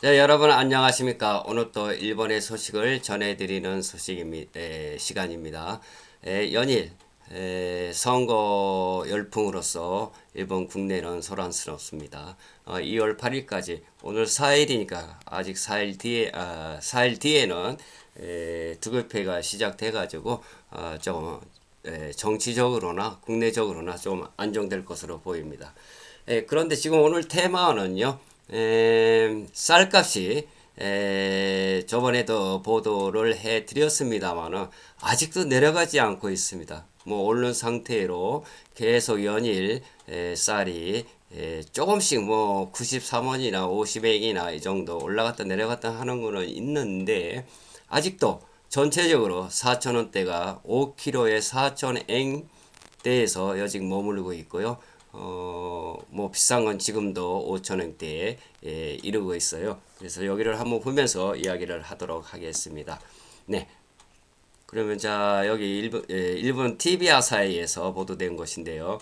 자, 여러분 안녕하십니까? 오늘 또 일본의 소식을 전해드리는 시간입니다. 연일 선거 열풍으로서 일본 국내는 소란스럽습니다. 2월 8일까지 오늘 4일이니까 아직 4일 뒤에는 투표가 시작돼가지고 조금 정치적으로나 국내적으로나 좀 안정될 것으로 보입니다. 그런데 지금 오늘 테마는요. 쌀값이 저번에도 보도를 해드렸습니다만은 아직도 내려가지 않고 있습니다. 뭐 오른 상태로 계속 연일 쌀이 조금씩 뭐 93원이나 50엔이나 이 정도 올라갔다 내려갔다 하는 거는 있는데 아직도 전체적으로 4,000원대가 5kg에 4,000엔 대에서 여직 머무르고 있고요. 뭐 비싼 건 지금도 5,000원대에 이르고 있어요. 그래서 여기를 한번 보면서 이야기를 하도록 하겠습니다. 네. 그러면 자 여기 일본 TV 아사히에서 보도된 것인데요.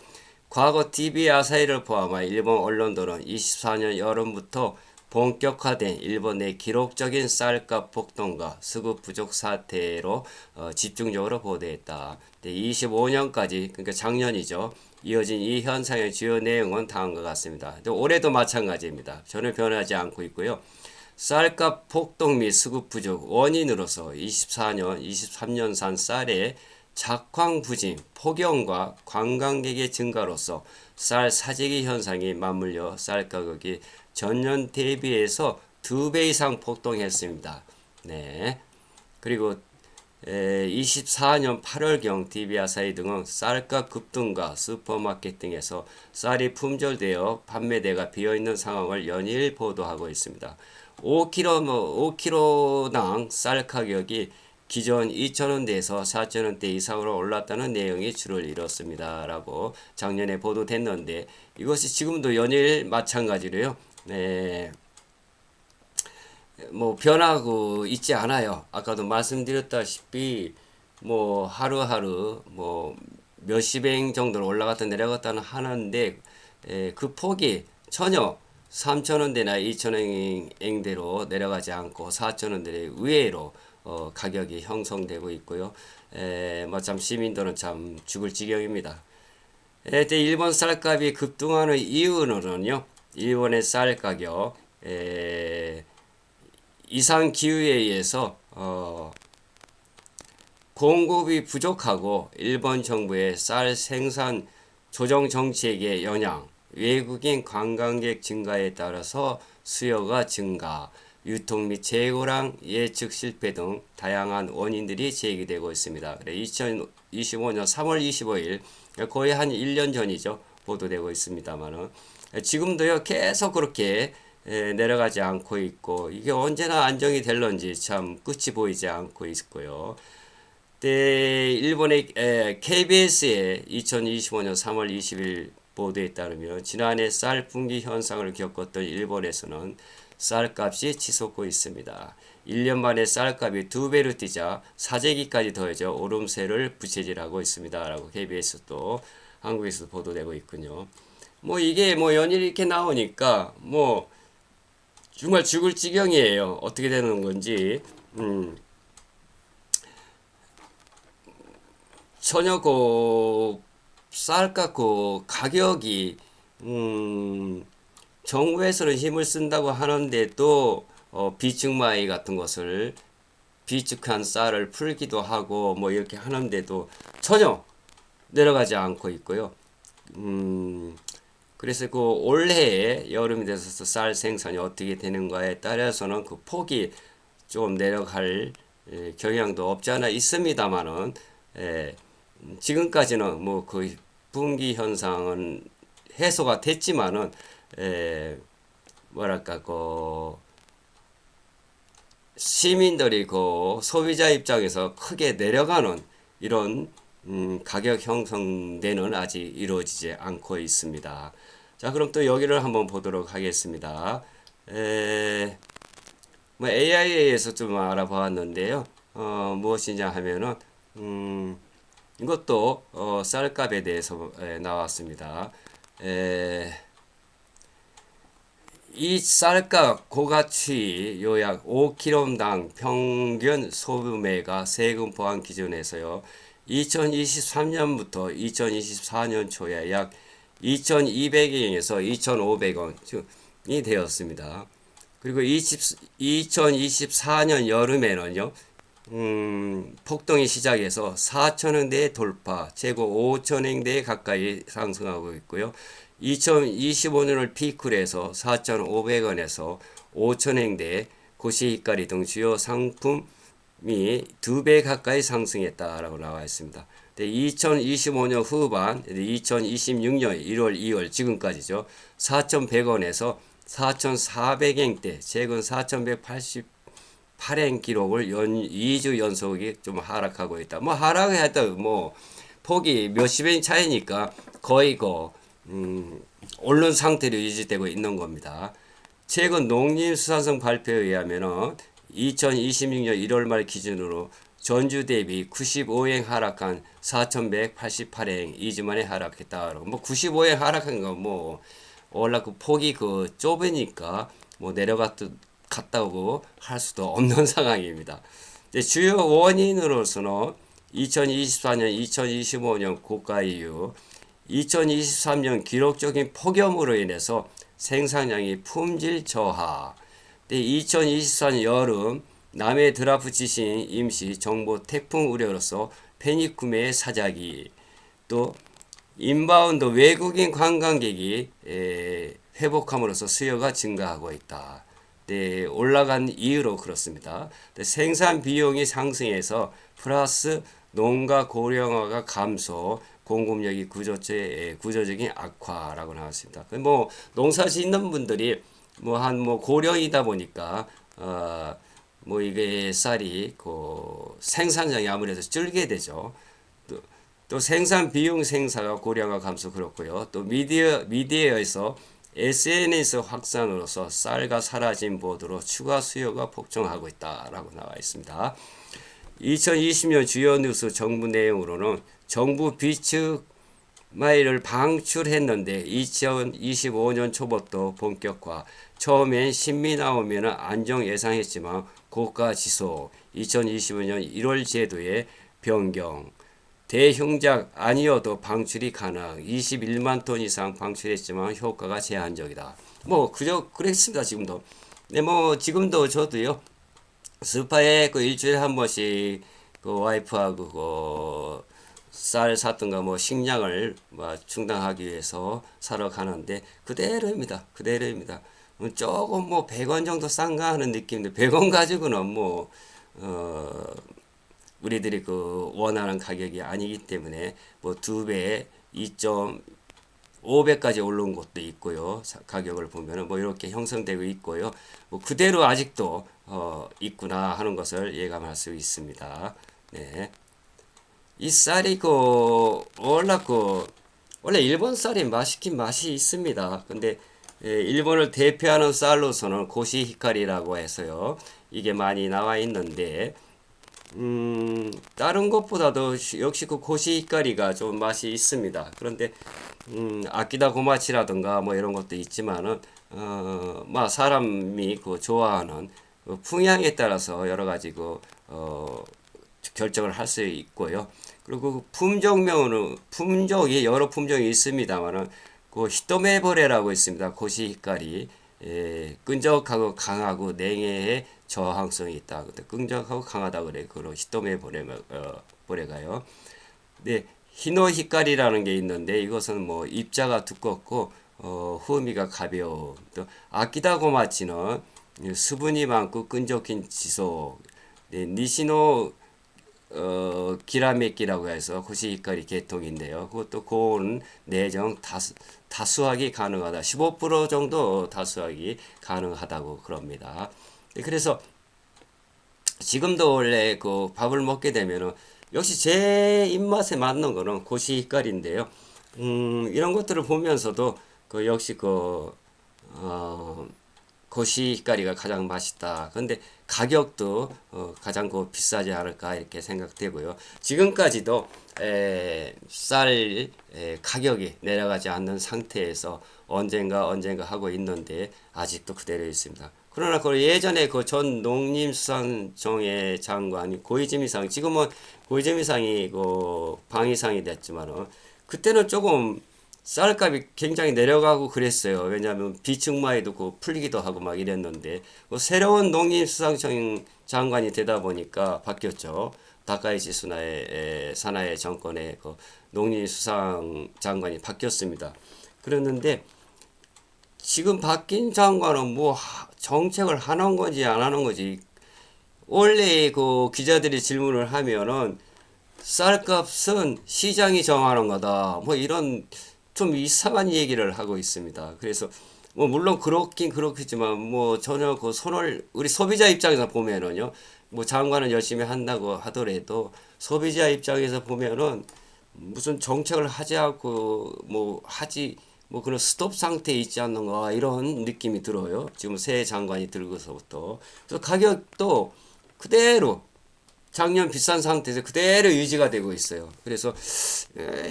과거 TV 아사히를 포함한 일본 언론들은 24년 여름부터 본격화된 일본 내 기록적인 쌀값 폭등과 수급 부족 사태로 집중적으로 보도했다. 25년까지 그러니까 작년이죠. 이어진 이 현상의 주요 내용은 다음과 같습니다. 올해도 마찬가지입니다. 전혀 변하지 않고 있고요. 쌀값 폭등 및 수급 부족 원인으로서 24년, 23년산 쌀의 작황 부진, 폭염과 관광객의 증가로서 쌀 사재기 현상이 맞물려 쌀 가격이 전년 대비해서 2배 이상 폭등했습니다. 네. 그리고 24년 8월경 DB아사히 등은 쌀값 급등과 슈퍼마켓 등에서 쌀이 품절되어 판매대가 비어있는 상황을 연일 보도하고 있습니다. 5kg당 쌀 가격이 기존 2,000원대에서 4,000원대 이상으로 올랐다는 내용이 주를 이뤘습니다. 라고 작년에 보도됐는데 이것이 지금도 연일 마찬가지로요. 네, 뭐 변하고 있지 않아요. 아까도 말씀드렸다시피 뭐 하루하루 뭐 몇십 행 정도로 올라갔다 내려갔다는 하는데 그 폭이 전혀 3,000원대나 2,000원대로 내려가지 않고 4,000원대 의외로 가격이 형성되고 있고요. 뭐참 시민들은 참 죽을 지경입니다. 일본 쌀값이 급등하는 이유는요. 일본의 쌀 가격 이상 기후에 의해서 공급이 부족하고 일본 정부의 쌀 생산 조정 정책의 영향, 외국인 관광객 증가에 따라서 수요가 증가, 유통 및 재고량 예측 실패 등 다양한 원인들이 제기되고 있습니다. 2025년 3월 25일 거의 한 1년 전이죠. 보도되고 있습니다만은 지금도요 계속 그렇게 내려가지 않고 있고 이게 언제나 안정이 될런지 참 끝이 보이지 않고 있고요. 일본의 KBS의 2025년 3월 20일 보도에 따르면 지난해 쌀 분기 현상을 겪었던 일본에서는 쌀값이 치솟고 있습니다. 1년 만에 쌀값이 2배로 뛰자 사재기까지 더해져 오름세를 부채질하고 있습니다. 라고 KBS도 한국에서도 보도되고 있군요. 뭐 이게 뭐 연일 이렇게 나오니까 뭐 정말 죽을 지경이에요. 어떻게 되는 건지. 전혀 그 쌀값 그 가격이 음, 정부에서는 힘을 쓴다고 하는데도 비축마이 같은 것을 비축한 쌀을 풀기도 하고 뭐 이렇게 하는데도 전혀 내려가지 않고 있고요. 그래서 그 올해에 여름이 돼서 쌀 생산이 어떻게 되는가에 따라서는 그 폭이 좀 내려갈 경향도 없지 않아 있습니다만은 지금까지는 뭐 그 분기 현상은 해소가 됐지만은 뭐랄까 그 시민들이 그 소비자 입장에서 크게 내려가는 이런 가격 형성되는 아직 이루어지지 않고 있습니다. 자, 그럼 또 여기를 한번 보도록 하겠습니다. 뭐 AI에서 좀 알아보았는데요. 무엇이냐 하면은 이것도 쌀값에 대해서 나왔습니다. 이 쌀값 고가치 요약 5kg당 평균 소비매가 세금 포함 기준에서요. 2023년부터 2024년 초에 약 2,200원에서 2,500원이 되었습니다. 그리고 2024년 여름에는요. 폭등이 시작해서 4,000원대 돌파, 최고 5,000원대 가까이 상승하고 있고요. 2025년을 피크로 해서 4,500원에서 5,000원대 고시가리 등 주요 상품이 2배 가까이 상승했다라고 나와 있습니다. 2025년 후반, 2026년 1월, 2월 지금까지죠. 4,100원에서 4,400원대, 최근 4,188엔 기록을 2주 연속이 좀 하락하고 있다. 뭐 하락해도 뭐 폭이 몇십 엔 차이니까 거의 오른 상태로 유지되고 있는 겁니다. 최근 농림수산성 발표에 의하면 2026년 1월 말 기준으로 전주 대비 95엔 하락한 4,188엔 2주 만에 하락했다. 뭐 95엔 하락한 건 뭐 원래 그 폭이 좁으니까 뭐 갔다고 할 수도 없는 상황입니다. 주요 원인으로서는 2024년, 2025년 고가 이후 2023년 기록적인 폭염으로 인해서 생산량이 품질 저하, 2024년 여름 남해 드라프 지신 임시 정보 태풍 우려로서 패닉 구매의 사자기, 또 인바운드 외국인 관광객이 회복함으로써 수요가 증가하고 있다. 네, 올라간 이유로 그렇습니다. 생산 비용이 상승해서 플러스 농가 고령화가 감소, 공급력이 구조적인 악화라고 나왔습니다. 뭐 농사 짓는 분들이 뭐 고령이다 보니까 뭐 이게 쌀이 생산량이 아무래도 줄게 되죠. 또 생산 비용 생사가 고령화 감소 그렇고요. 또 미디어에서 SNS 확산으로서 쌀과 사라진 보도로 추가 수요가 폭증하고 있다라고 나와 있습니다. 2020년 주요 뉴스 정부 내용으로는 정부 비축 마일을 방출했는데 2025년 초부터 본격화. 처음엔 신미 나오면 안정 예상했지만 고가 지속. 2025년 1월 제도의 변경. 대흉작 아니어도 방출이 가능. 21만 톤 이상 방출했지만 효과가 제한적이다. 뭐 그저 그랬습니다. 지금도. 네, 뭐 지금도 저도요. 스파에 일주일에 한 번씩 와이프하고 쌀 샀던가 뭐 식량을 충당하기 위해서 사러 가는데 그대로입니다. 그대로입니다. 조금 뭐 100원 정도 싼가 하는 느낌인데 100원 가지고는 뭐 우리들이 원하는 가격이 아니기 때문에 뭐 2배, 2.5배까지 오른 곳도 있고요. 가격을 보면은 뭐 이렇게 형성되고 있고요. 뭐 그대로 아직도 있구나 하는 것을 예감할 수 있습니다. 네. 이 쌀이 원래 일본 쌀이 맛있긴 맛이 있습니다. 근데 일본을 대표하는 쌀로서는 고시히카리라고 해서요. 이게 많이 나와 있는데 다른 것보다도 역시 고시히카리가 좀 맛이 있습니다. 그런데 아키다 고마치라든가 뭐 이런 것도 있지만은 사람이 좋아하는 풍향에 따라서 여러 가지 결정을 할 수 있고요. 그리고 품종이 여러 품종이 있습니다만은 히토메보레라고 있습니다. 고시히카리. 끈적하고 강하고 냉해에 저항성이 있다. 끈적하고 강하다 그래. 보레가요. 네, 히노히카리라는 게 있는데 이것은 뭐 입자가 두껍고 후미가 가벼워. 또 아키다고마치는 수분이 많고 끈적인 지속. 네, 니시노 기라메키라고 해서 코시히카리 계통인데요. 그것도 고온 내정 다수하기 가능하다. 15% 정도 다수하기 가능하다고 그럽니다. 그래서 지금도 원래 밥을 먹게 되면은 역시 제 입맛에 맞는 거는 고시히카리인데요. 이런 것들을 보면서도 역시 어, 거시가리가 가장 맛있다. 근데 가격도 가장 비싸지 않을까 이렇게 생각되고요. 지금까지도 쌀 가격이 내려가지 않는 상태에서 언젠가 하고 있는데 아직도 그대로 있습니다. 그러나 그 예전에 그 전 농림수산청의 장관이 고이즈미상, 지금은 고이즈미상이 그 방위상이 됐지만은 그때는 조금 쌀값이 굉장히 내려가고 그랬어요. 왜냐하면 비축마이도 그 풀리기도 하고 막 이랬는데 그 새로운 농림수산청 장관이 되다 보니까 바뀌었죠. 다카이치 수나의 사나의 정권의 그 농림수산 장관이 바뀌었습니다. 그랬는데 지금 바뀐 장관은 뭐 정책을 하는 건지 안 하는 건지 원래 그 기자들이 질문을 하면은 쌀값은 시장이 정하는 거다. 뭐 이런 좀 이상한 얘기를 하고 있습니다. 그래서 뭐 물론 그렇긴 그렇겠지만 뭐 전혀 그 손을 우리 소비자 입장에서 보면은요. 뭐 장관은 열심히 한다고 하더라도 소비자 입장에서 보면은 무슨 정책을 하지 않고 뭐 하지 뭐 그런 스톱 상태에 있지 않는가 이런 느낌이 들어요. 지금 새 장관이 들고서부터. 그래서 가격도 그대로 작년 비싼 상태에서 그대로 유지가 되고 있어요. 그래서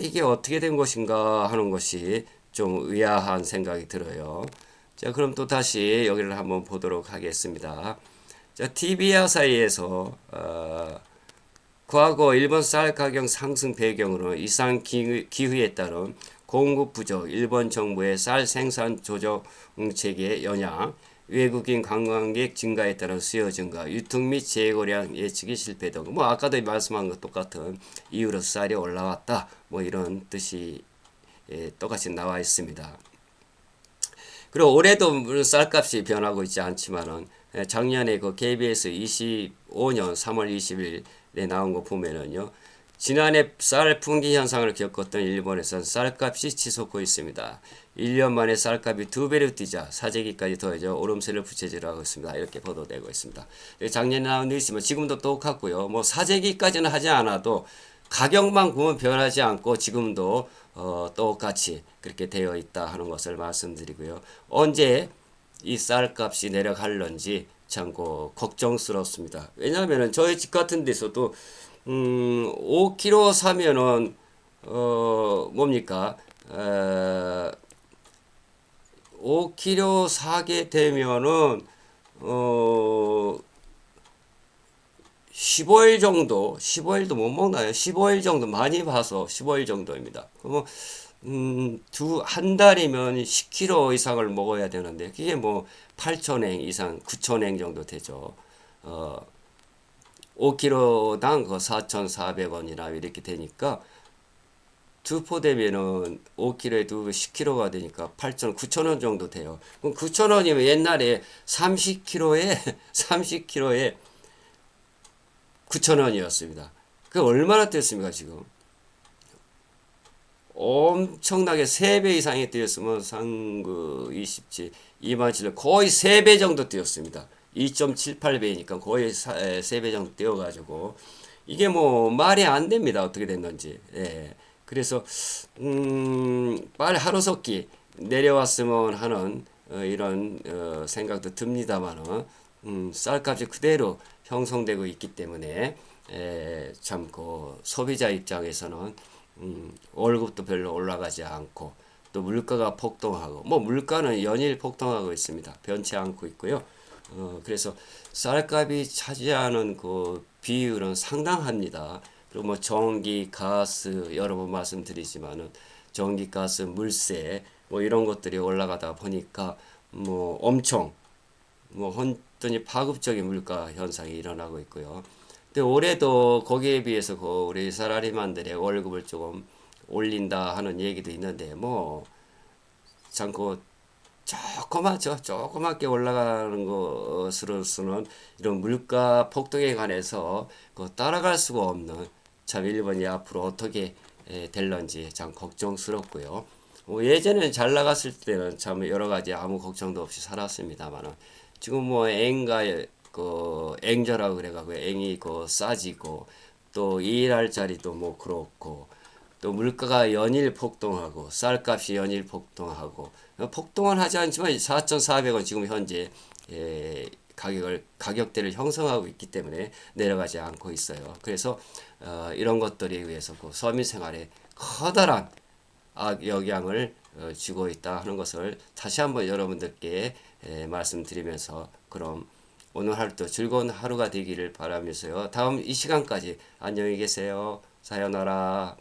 이게 어떻게 된 것인가 하는 것이 좀 의아한 생각이 들어요. 자, 그럼 또 다시 여기를 한번 보도록 하겠습니다. 자, TV와 사이에서 과거 일본 쌀 가격 상승 배경으로 이상 기후에 따른 공급 부족, 일본 정부의 쌀 생산 조정 정책의 영향, 외국인 관광객 증가에 따른 수요 증가, 유통 및 재고량 예측이 실패 등, 뭐 아까도 말씀한 것 똑같은 이유로 쌀이 올라왔다. 뭐 이런 뜻이 똑같이 나와 있습니다. 그리고 올해도 물론 쌀값이 변하고 있지 않지만은 작년에 그 KBS 25년 3월 20일에 나온 거 보면은요. 지난해 쌀 풍기 현상을 겪었던 일본에서는 쌀값이 치솟고 있습니다. 1년 만에 쌀값이 2배로 뛰자 사재기까지 더해져 오름세를 부채질하고 있습니다. 이렇게 보도되고 있습니다. 작년에 나온 데 있으면 지금도 똑같고요. 뭐 사재기까지는 하지 않아도 가격만 보면 변하지 않고 지금도 똑같이 그렇게 되어 있다 하는 것을 말씀드리고요. 언제 이 쌀값이 내려갈런지 참 걱정스럽습니다. 왜냐하면 저희 집 같은 데서도 5kg 사면은 뭡니까? 5kg 사게 되면은 어 15일 정도, 15일도 못 먹나요? 15일 정도 많이 봐서 15일 정도입니다. 그러면 한 달이면 10kg 이상을 먹어야 되는데 그게 뭐 8,000행 이상, 9,000행 정도 되죠. 5kg당 그 4,400원이나 이렇게 되니까 두 포 되면은 5kg에도 10kg가 되니까 8,000, 9,000원 정도 돼요. 그럼 9,000원이면 옛날에 30kg에 30kg에 9,000원이었습니다. 그 얼마나 뛰었습니까, 지금? 엄청나게 3배 이상이 뛰었으면 상그 27, 27, 거의 3배 정도 뛰었습니다. 2.78배니까 거의 3배 정도 뛰어가지고 이게 뭐 말이 안 됩니다. 어떻게 됐는지. 예. 그래서 빨리 하루속히 내려왔으면 하는 이런 생각도 듭니다만은 쌀값이 그대로 형성되고 있기 때문에 참그 소비자 입장에서는 월급도 별로 올라가지 않고 또 물가가 폭등하고 뭐 물가는 연일 폭등하고 있습니다. 변치 않고 있고요. 그래서 쌀값이 차지하는 그 비율은 상당합니다. 그리고 뭐 전기, 가스 여러 번 말씀드리지만은 전기, 가스, 물세 뭐 이런 것들이 올라가다 보니까 뭐 엄청 뭐 혼돈이 파급적인 물가 현상이 일어나고 있고요. 근데 올해도 거기에 비해서 그 우리 사라리만들의 월급을 조금 올린다 하는 얘기도 있는데 뭐 참고 조그맣죠. 조그맣게 올라가는 것으로서는 이런 물가 폭등에 관해서 그 따라갈 수가 없는 참 일본이 앞으로 어떻게 될런지 참 걱정스럽고요. 뭐 예전에는 잘 나갔을 때는 참 여러 가지 아무 걱정도 없이 살았습니다만은 지금 뭐 앵가 그 앵저라고 그래가고 앵이 그 싸지고 또 일할 자리도 뭐 그렇고 또 물가가 연일 폭등하고 쌀값이 연일 폭등하고 폭등은 하지 않지만 4,400원 지금 현재 가격대를 형성하고 있기 때문에 내려가지 않고 있어요. 그래서 이런 것들에 의해서 그 서민 생활에 커다란 악영향을 주고 있다 하는 것을 다시 한번 여러분들께 말씀드리면서 그럼 오늘 하루도 즐거운 하루가 되기를 바라면서요. 다음 이 시간까지 안녕히 계세요. 사요나라.